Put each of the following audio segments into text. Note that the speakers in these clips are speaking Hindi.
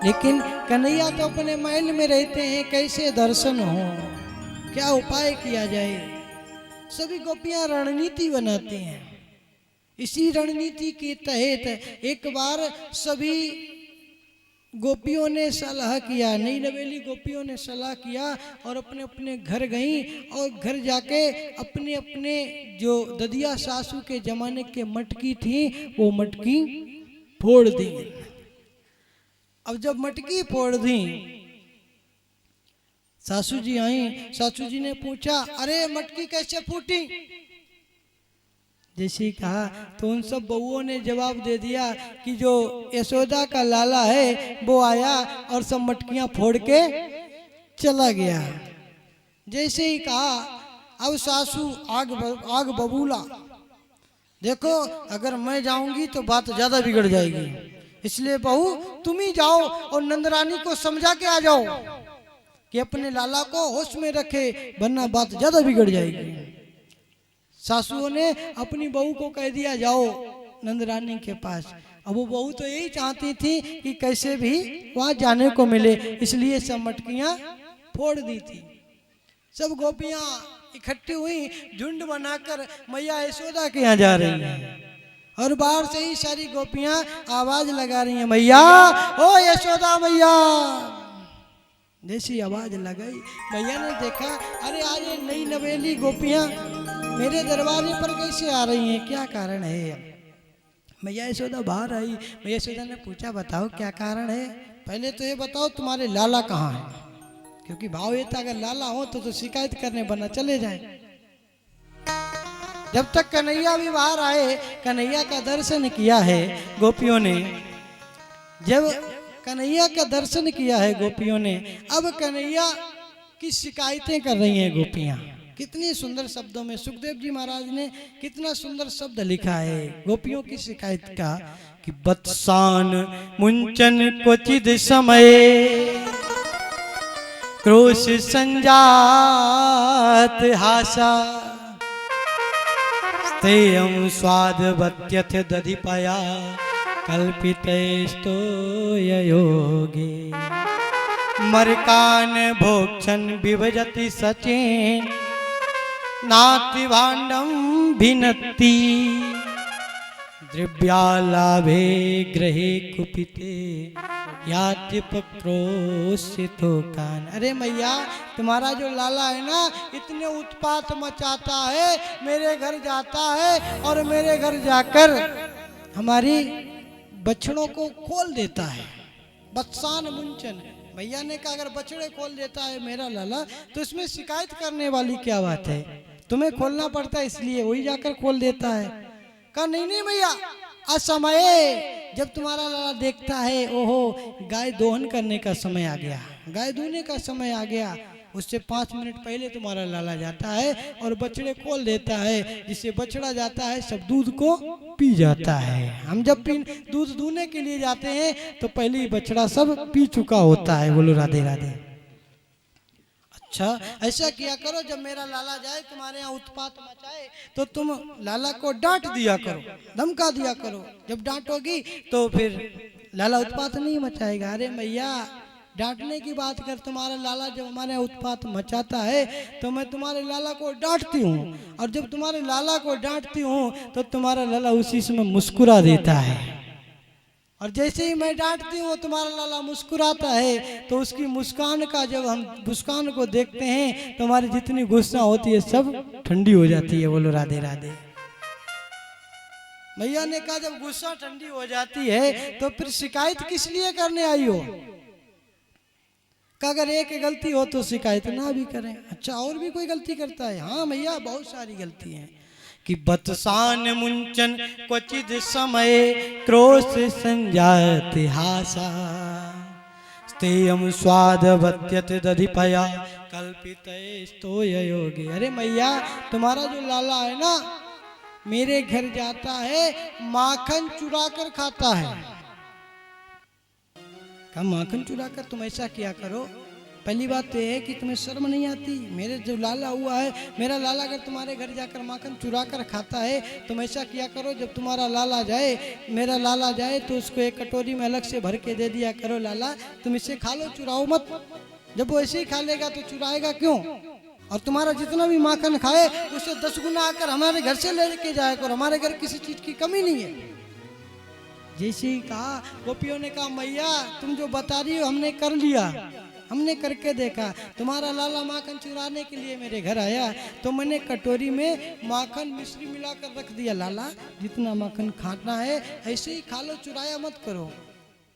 लेकिन कन्हैया तो अपने महल में रहते हैं, कैसे दर्शन हो, क्या उपाय किया जाए। सभी गोपियां रणनीति बनाती हैं। इसी रणनीति के तहत एक बार सभी गोपियों ने सलाह किया, नई नवेली गोपियों ने सलाह किया और अपने अपने घर गईं और घर जाके अपने अपने जो ददिया सासू के जमाने के मटकी थी वो मटकी फोड़ दी। अब जब मटकी फोड़ दी, सासू जी आई, सासू जी ने पूछा, अरे मटकी कैसे फूटी? जैसे ही कहा तो उन सब बहुओं ने जवाब दे दिया कि जो यशोदा का लाला है वो आया और सब मटकियां फोड़ के चला गया। जैसे ही कहा, अब सासू आग बबूला, देखो अगर मैं जाऊंगी तो बात ज्यादा बिगड़ जाएगी, इसलिए बहू तुम ही जाओ और नंदरानी को समझा के आ जाओ कि अपने लाला को होश में रखे, वरना बात ज्यादा बिगड़ जाएगी। सासुओं ने अपनी बहू को कह दिया जाओ नंदरानी के पास। अब वो बहू तो यही चाहती थी कि कैसे भी वहां जाने को मिले, इसलिए सब मटकियां फोड़ दी थी। सब गोपियां इकट्ठी हुई, झुंड बनाकर मैया यशोदा के यहाँ जा रही हैं और बाहर से ही सारी गोपियां आवाज लगा रही हैं, मैया ओ यशोदा मैया। जैसी आवाज लगाई, मैया ने देखा, अरे आज ये नई नवेली गोपियां मेरे दरवाजे पर कैसे आ रही हैं, क्या कारण है? मैया यशोदा बाहर आई। मैया यशोदा ने पूछा, बताओ क्या कारण है? पहले तो ये बताओ तुम्हारे लाला कहाँ हैं, क्योंकि भाव ये था अगर लाला हो तो शिकायत करने बना चले जाए। जब तक कन्हैया भी बाहर आए, कन्हैया का दर्शन किया है गोपियों ने। जब कन्हैया का दर्शन किया है गोपियों ने, अब कन्हैया की शिकायतें कर रही हैं गोपियां। कितनी सुंदर शब्दों में सुखदेव जी महाराज ने कितना सुंदर शब्द लिखा है गोपियों की शिकायत का कि बत्सान मुंचन क्वचिद समय क्रोश संजात हासा स्तेयं स्वादवत्यथ दधिपया कल्पितैस्तो योगे मरकान भोक्षण विभजति सचेन नाति भाण्डं भिन्नति द्रव्यालाभे ग्रहे कुपिते याति पक्रोसितो कान। अरे मैया, तुम्हारा जो लाला है ना, इतने उत्पात मचाता है, मेरे घर जाता है और मेरे घर जाकर हमारी बछड़ों को खोल देता है। बत्सान मुंचन, भैया ने कहा अगर बछड़े खोल देता है मेरा लाला तो इसमें शिकायत करने वाली क्या बात है, तुम्हें खोलना पड़ता है इसलिए वही जाकर खोल देता है। कहा नहीं नहीं भैया, असमय, जब तुम्हारा लाला देखता है ओहो गाय दोहन करने का समय आ गया, गाय दूहने का समय आ गया, उससे 5 मिनट पहले तुम्हारा लाला जाता है और बछड़े खोल देता है, जिससे बछड़ा जाता है सब दूध को पी जाता है। हम जब दूध दूहने के लिए जाते हैं तो पहले ही बछड़ा सब पी चुका होता है। बोलो राधे राधे। अच्छा ऐसा किया करो, जब मेरा लाला जाए तुम्हारे यहाँ उत्पात मचाए तो तुम लाला को डांट दिया करो, धमका दिया करो। जब डांटोगी तो फिर लाला उत्पात नहीं मचाएगा। अरे मैया, डांटने की बात कर, तुम्हारा लाला जब हमारे उत्पात मचाता है तो मैं तुम्हारे लाला को डांटती हूँ, और जब तुम्हारे लाला को डांटती हूँ तो तुम्हारा लाला उसी समय मुस्कुरा देता है, और जैसे ही मैं डांटती हूँ तुम्हारा लाला मुस्कुराता है, तो उसकी मुस्कान का जब हम मुस्कान को देखते हैं तो हमारी जितनी गुस्सा होती है सब ठंडी हो जाती है। बोलो राधे राधे। मैया ने कहा जब गुस्सा ठंडी हो जाती है तो फिर शिकायत किस लिए करने आई हो? अगर एक गलती हो तो शिकायत ना भी करें। अच्छा और भी कोई गलती करता है? हाँ मैया, बहुत सारी गलती हैं। कि बत्सान मुंचन क्वचिद समय क्रोश संजात हासा स्तेयं स्वादवत्यत दधिपया कल्पितैस्तो योगे। अरे मैया, तुम्हारा जो लाला है ना, मेरे घर जाता है माखन चुरा कर खाता है। कहा माखन चुरा कर? तुम ऐसा किया करो, पहली बात तो ये है कि तुम्हें शर्म नहीं आती। मेरे जो लाला हुआ है, मेरा लाला अगर तुम्हारे घर जाकर माखन चुरा कर खाता है, तुम ऐसा किया करो, जब तुम्हारा लाला जाए, मेरा लाला जाए, तो उसको एक कटोरी में अलग से भर के दे दिया करो, लाला तुम इसे खा लो, चुराओ मत। जब वो ऐसे ही खा लेगा तो चुराएगा क्यों? और तुम्हारा जितना भी माखन खाए उससे 10 गुना आकर हमारे घर से लेके जाया करो, हमारे घर किसी चीज की कमी नहीं है। जैसे ही कहा, गोपियों ने कहा मैया तुम जो बता रही हो हमने कर लिया, हमने करके देखा। तुम्हारा लाला माखन चुराने के लिए मेरे घर आया तो मैंने कटोरी में माखन मिश्री मिलाकर रख दिया, लाला जितना माखन खाना है ऐसे ही खा लो, चुराया मत करो।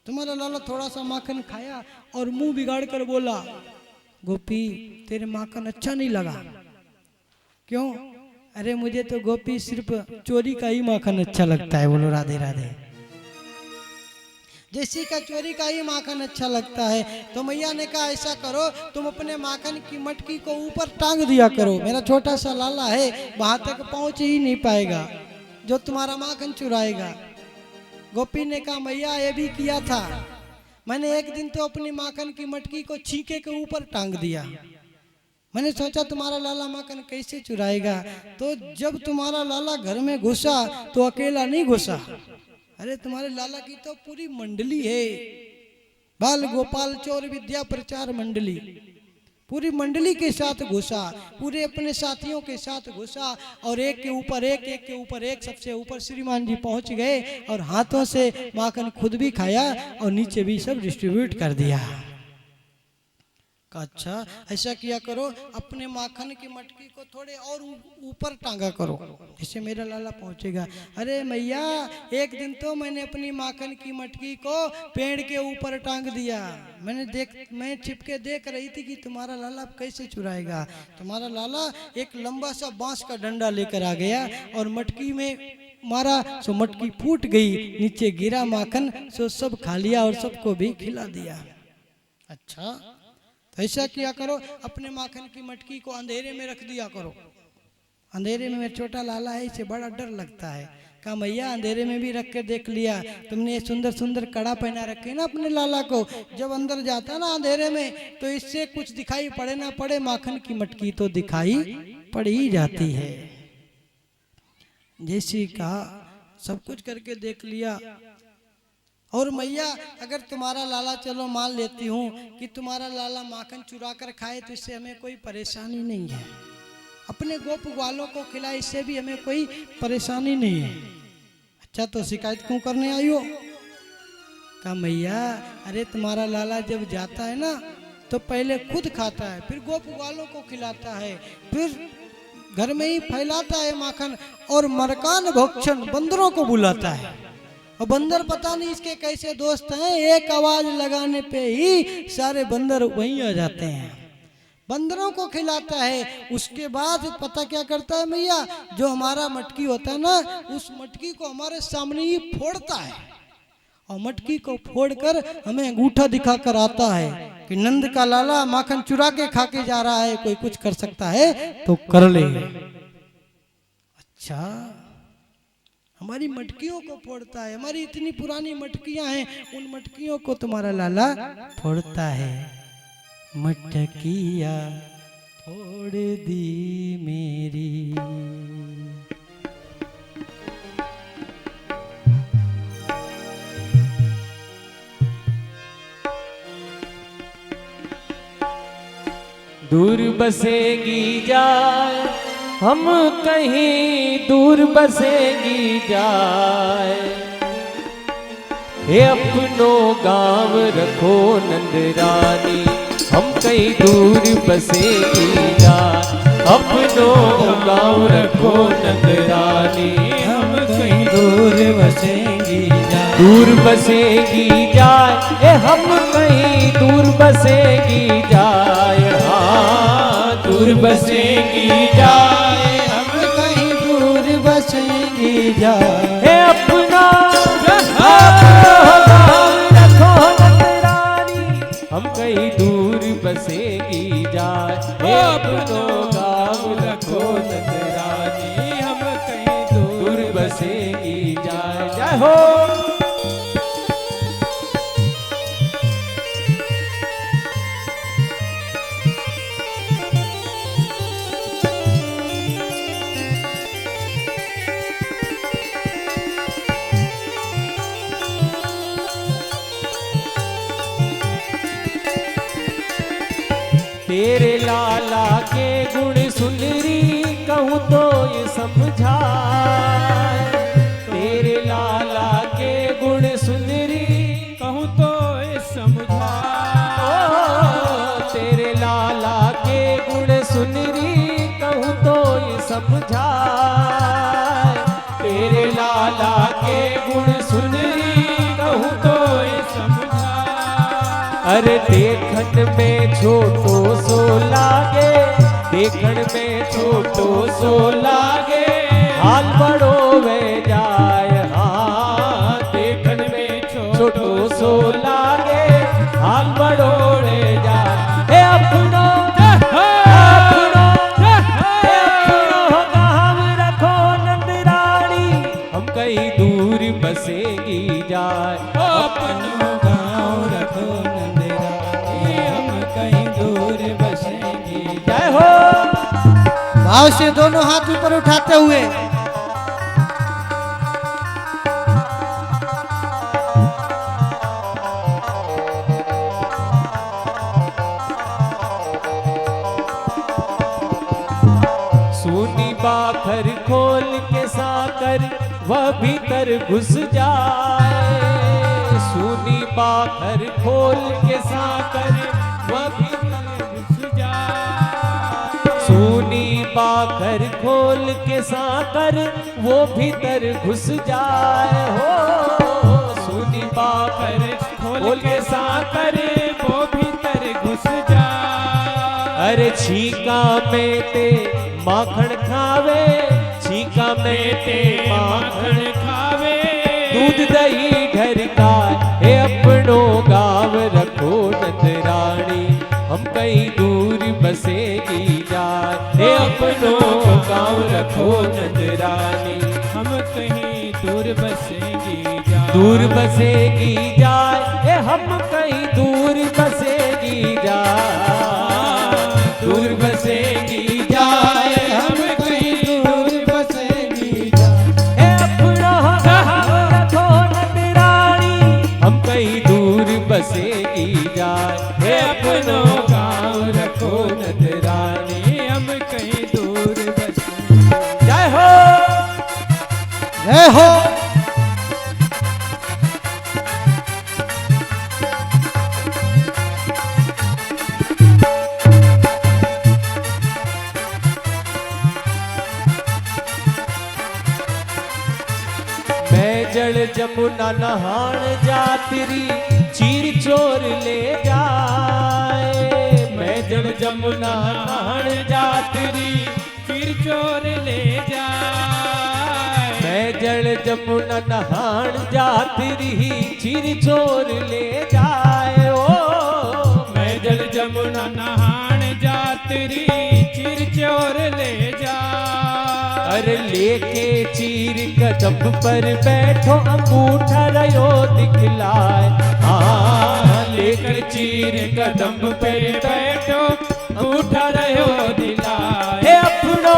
तुम्हारा लाला थोड़ा सा माखन खाया और मुंह बिगाड़ कर बोला, गोपी तेरे माखन अच्छा नहीं लगा। क्यों? अरे मुझे तो गोपी सिर्फ चोरी का ही माखन अच्छा लगता है। बोलो राधे राधे। जैसी का चोरी का ही माखन अच्छा लगता है। तो मैया ने कहा ऐसा करो, तुम अपने माखन की मटकी को ऊपर टांग दिया करो, मेरा छोटा सा लाला है वहां तक पहुंच ही नहीं पाएगा जो तुम्हारा माखन चुराएगा। गोपी ने कहा मैया ये भी किया था, मैंने एक दिन तो अपनी माखन की मटकी को छीके के ऊपर टांग दिया। मैंने सोचा तुम्हारा लाला माखन कैसे चुराएगा, तो जब तुम्हारा लाला घर में घुसा तो अकेला नहीं घुसा, अरे तुम्हारे लाला की तो पूरी मंडली है, बाल गोपाल चोर विद्या प्रचार मंडली, पूरी मंडली के साथ घुसा, पूरे अपने साथियों के साथ घुसा और एक के ऊपर एक, एक के ऊपर एक, सबसे ऊपर श्रीमान जी पहुंच गए और हाथों से माखन खुद भी खाया और नीचे भी सब डिस्ट्रीब्यूट कर दिया। अच्छा ऐसा किया करो, अपने माखन की मटकी को थोड़े और ऊपर टांगा करो जिससे मेरा लाला पहुंचेगा। अरे मैया एक दिन तो मैंने अपनी माखन की मटकी को पेड़ के ऊपर टांग दिया, मैं छिपके देख रही थी कि तुम्हारा लाला कैसे चुराएगा। तुम्हारा लाला एक लंबा सा बांस का डंडा लेकर आ गया और मटकी में मारा, सो मटकी फूट गई, नीचे गिरा माखन, सो सब खा लिया और सबको भी खिला दिया। अच्छा तो ऐसा किया करो, अपने माखन की मटकी को अंधेरे में रख दिया करो। अंधेरे में मेरा छोटा लाला है, इसे बड़ा डर लगता है। कहा मैया अंधेरे में भी रख के देख लिया, तुमने सुंदर सुंदर कड़ा पहना रखे ना अपने लाला को, जब अंदर जाता ना अंधेरे में तो इससे कुछ दिखाई पड़े ना पड़े, माखन की मटकी तो दिखाई पड़ ही जाती है। जैसे कहा सब कुछ करके देख लिया। और मैया अगर तुम्हारा लाला, चलो मान लेती हूँ कि तुम्हारा लाला माखन चुरा कर खाए तो इससे हमें कोई परेशानी नहीं है, अपने गोप ग्वालों को खिलाए इससे भी हमें कोई परेशानी नहीं है। अच्छा तो शिकायत क्यों करने आई हो? कहा मैया अरे तुम्हारा लाला जब जाता है ना तो पहले खुद खाता है, फिर गोप ग्वालों को खिलाता है, फिर घर में ही फैलाता है माखन और मरकान भक्षण बंदरों को बुलाता है। और बंदर पता नहीं इसके कैसे दोस्त हैं, एक आवाज लगाने पे ही सारे बंदर वहीं आ जाते हैं, बंदरों को खिलाता है। उसके बाद पता क्या करता है मैया, जो हमारा मटकी होता है ना उस मटकी को हमारे सामने ही फोड़ता है और मटकी को फोड़कर हमें अंगूठा दिखा कर आता है कि नंद का लाला माखन चुरा के खा के जा रहा है, कोई कुछ कर सकता है तो कर ले। अच्छा हमारी मटकियों को फोड़ता है, हमारी इतनी पुरानी मटकियां हैं उन मटकियों को तुम्हारा लाला फोड़ता है। मटकिया फोड़ दी मेरी, दूर बसेगी जाए हम कहीं, दूर बसेगी जाए, हे अपनों गाँव रखो नंदरानी, हम कहीं दूर बसेगी जाए, अपनों गाँव रखो नंदरानी, हम कहीं दूर बसेंगी जाए, दूर बसेगी जाए, ए हम कहीं दूर बसेगी जाए, हाँ दूर बसेगी जाए, हम कहीं दूर बसेंगी जाए, हे अपना गाँव रखो नंदरानी, हम कहीं दूर बसेगी जाए, हे अपनो गाँव रखो नंदरानी, हम कहीं दूर बसेगी जाए। जय हो। तेरे लाला के गुण सुनरी कहूँ तो ये समझाए। तेरे लाला के गुण सुनरी कहूँ तो ये समझा। तेरे लाला के गुण सुनरी कहूँ तो ये समझाए। तेरे लाला के गुण सुनरी कहूँ तो ये समझा। अरे देखन में छोटो सो लागे, देखन में छोटो सो लागे, हाल बड़ो वे जाए। हाँ देखन में छोटो सो लागे, हाल बड़ो वे जाए। हे अपनो अपनो गाँव रखो नंदरानी, हम कहीं दूर बसेगी जाए। अपनो गाँव रखो नंदरानी, हम कहीं दूर बसेंगे। जय हो। भाव से दोनों हाथ ऊपर उठाते हुए सूनी बाखर खोल के साकर वह भीतर घुस जाए। सूनी बाखर खोल के साकर वह भीतर घुस जाए। सूनी बाखर खोल के साकर वो भीतर घुस जाए। हो सूनी बाखर खोल के साकर वो भीतर घुस जा। अरे छीका में ते माखन खावे, छीका में ते माखन खावे। दूध दही घर का हे अपनो गाँव रखो नंदरानी, हम कहीं दूर बसेगी जाए। हे अपनो गाँव रखो नंदरानी, हम कहीं दूर बसेंगे जा। दूर बसेगी जाए। हे हम कहीं दूर बसेगी जाए, दूर बसेगी जाए। हम कहीं दूर बसेंगे जा। हे अपनो गाँव रखो नंदरानी, हम कहीं दूर बसेगी जाए। हे अपनो गाँव रखो नंदरानी, हम कहीं दूर बसेंगे। जय हो। जय हो। मैं जल जमुना नहान जातरी, चीर चोर ले जाए। मैं जल जमुना नहान जातरी, फिर चोर ले जाए। मैं जल जमुना नहान जातरी, चीर चोर ले जाए। ओ मैं जल जमुना नहान जातरी, चिर चोर ले जा। अरे लेके चीर कदम पर बैठो, अंगूठा रयो दिखलाए। हाँ लेकर चीर कदम पे बैठो, अंगूठा रहो दिलाए। हे अपनो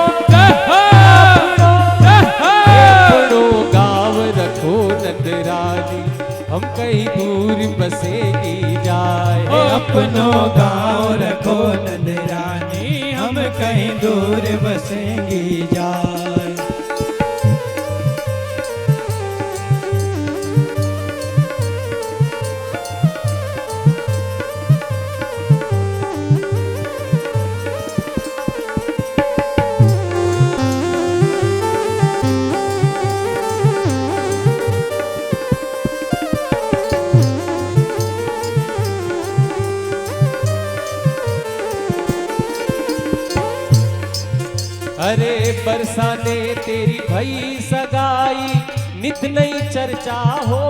अपनो गाँव रखो नंदरानी, हम कहीं दूर बसेगी जाए। ओ अपनो गाँव रखो नंदरानी, हम कहीं दूर बसेंगे जाए। अरे बरसाने तेरी भई सगाई, नित नई चर्चा हो।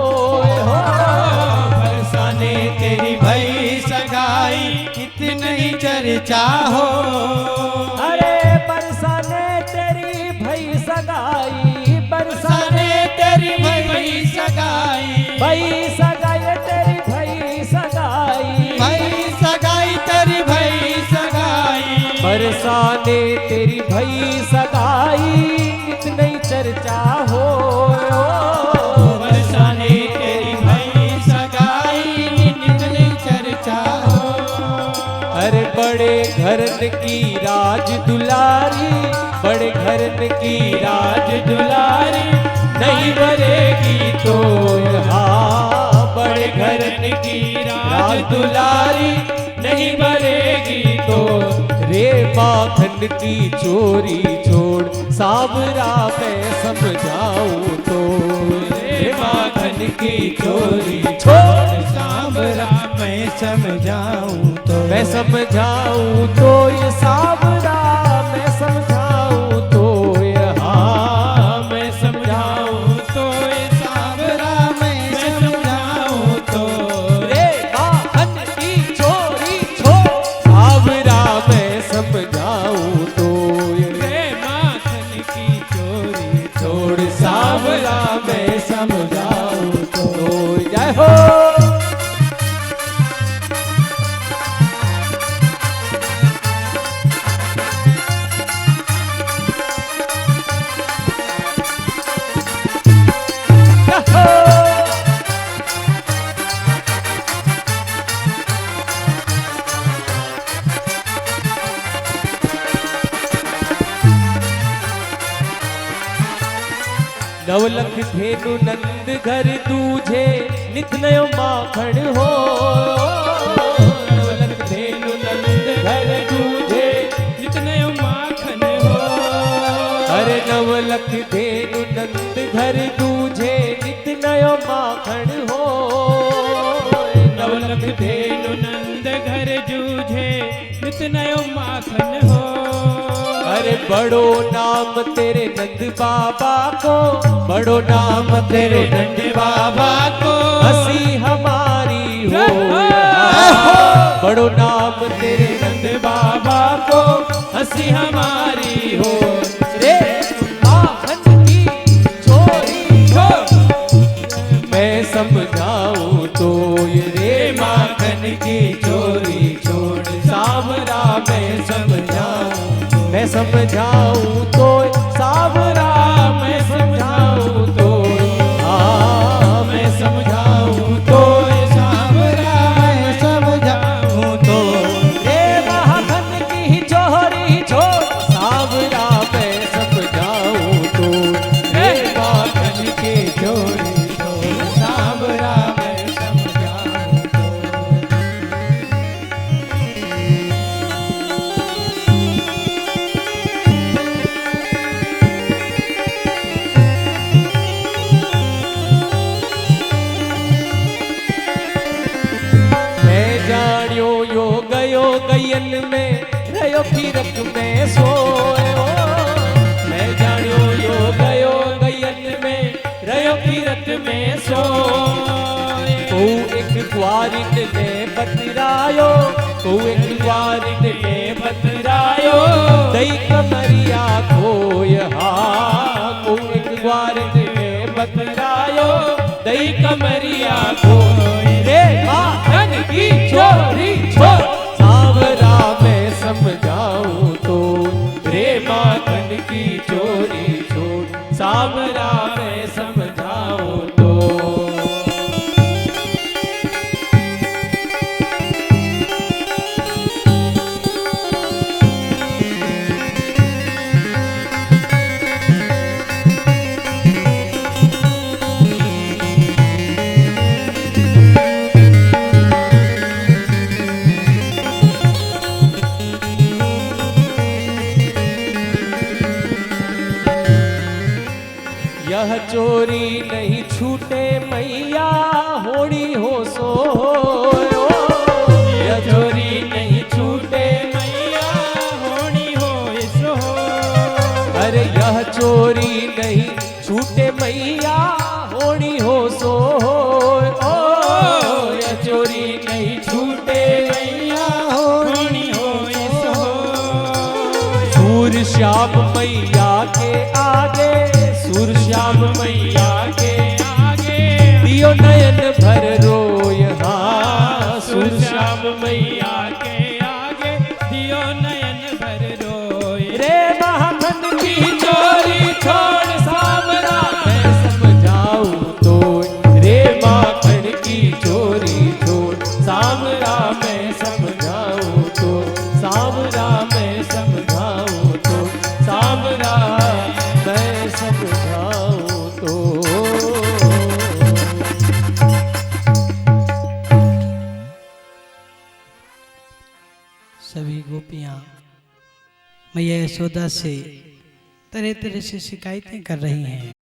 बरसाने तेरी भई सगाई, इतनी चर्चा हो। अरे बरसाने तेरी भई सगाई, बरसाने तेरी भई सगाई, भई सगाई तेरी भई सगाई, भई सगाई तेरी भई सगाई। बरसाने तेरी भई सगाई, नित नई चर्चा हो। बरसाने तेरी भई सगाई, नित नई चर्चा हो। अरे बड़े घरन की राज दुलारी, बड़े घरन की राज दुलारी, नहीं भरेगी तो हाँ, बड़े घरन की राज दुलारी, नहीं भरेगी तो रे माखन की चोरी छोड़ सावरा मैं समझाऊं तो, रे माखन की चोरी छोड़ सांवरा मैं समझाऊं तो, मैं समझाऊं तो ये सावरा, मैं समझाऊं तो ये हाँ, मैं समझाऊं तो ये सांवरा मैं समझाऊं तो, रे माखन की चोरी छोड़ सावरा मैं समझाऊं तो ये रे माखन की चोरी छोड़ सावरा मैं समझाऊं तो जय हो। नवलख धेनु नंद घर दूझे नित नयो माखण हो, नवलख धेनु नंद घर दूझे नित नयो माखन हो, अरे नवलख धेनु नंद घर दूझे नित नयो माखण हो, नवलख धेनु नंद घर जूझे नित नयो माखन हो, अरे बड़ो नाम तेरे नंद बाबा को, बड़ो नाम तेरे नंद बाबा को, हंसी हमारी हो, बड़ो नाम तेरे नंद बाबा को, हंसी हमारी हो, रे माखन की चोरी छोड़ मैं समझाऊं तो ये रे माखन की चोरी छोड़ सावरा मैं समझाऊं, मैं समझाऊं तो सावरा मैं समझाऊं तो हाँ, मैं समझाऊं तो सांवरा मैं समझाऊं तो, रे माखन की चोरी छोड़ सावरा मैं समझाऊं तो, रे माखन की चोरी छोड़ सांवरा मैं समझाऊं तो, गयन में रयो फिरक में सोयो, मैं जानियो यो गयो गयन में रयो फिरक में सोयो, को एक ग्वारिन ने बतरायो, को एक ग्वारिन ने बतरायो, दई कमरिया खोय हाँ, को एक ग्वारिन ने बतरायो, दई कमरिया खोय रे माखन की चोरी छोड़ सावरा मैं समझाऊं तो, रे माखन की चोरी छोड़ सावरा मैं समझाऊं तो, यह चोरी नहीं छूटे मैया होड़ी हो सो, यह चोरी नहीं छूटे मैया होनी हो सो, अरे यह चोरी नहीं छूटे मैया होड़ी हो सो, ओ यह चोरी नहीं छूटे मैया होनी हो सो, सूर श्याम मैया के आगे, सूर श्याम मैया के आगे, दियो नयन भर रोय हाँ, सूर श्याम मैया के आगे, दियो नयन भर रोए, रे माखन की चोरी छोड़ सावरा मैं समझाऊं तो, रे माखन की चोरी छोड़ सावरा मैं समझाऊं तो, गोपियाँ मैया यशोदा से तरह तरह से शिकायतें कर रही हैं।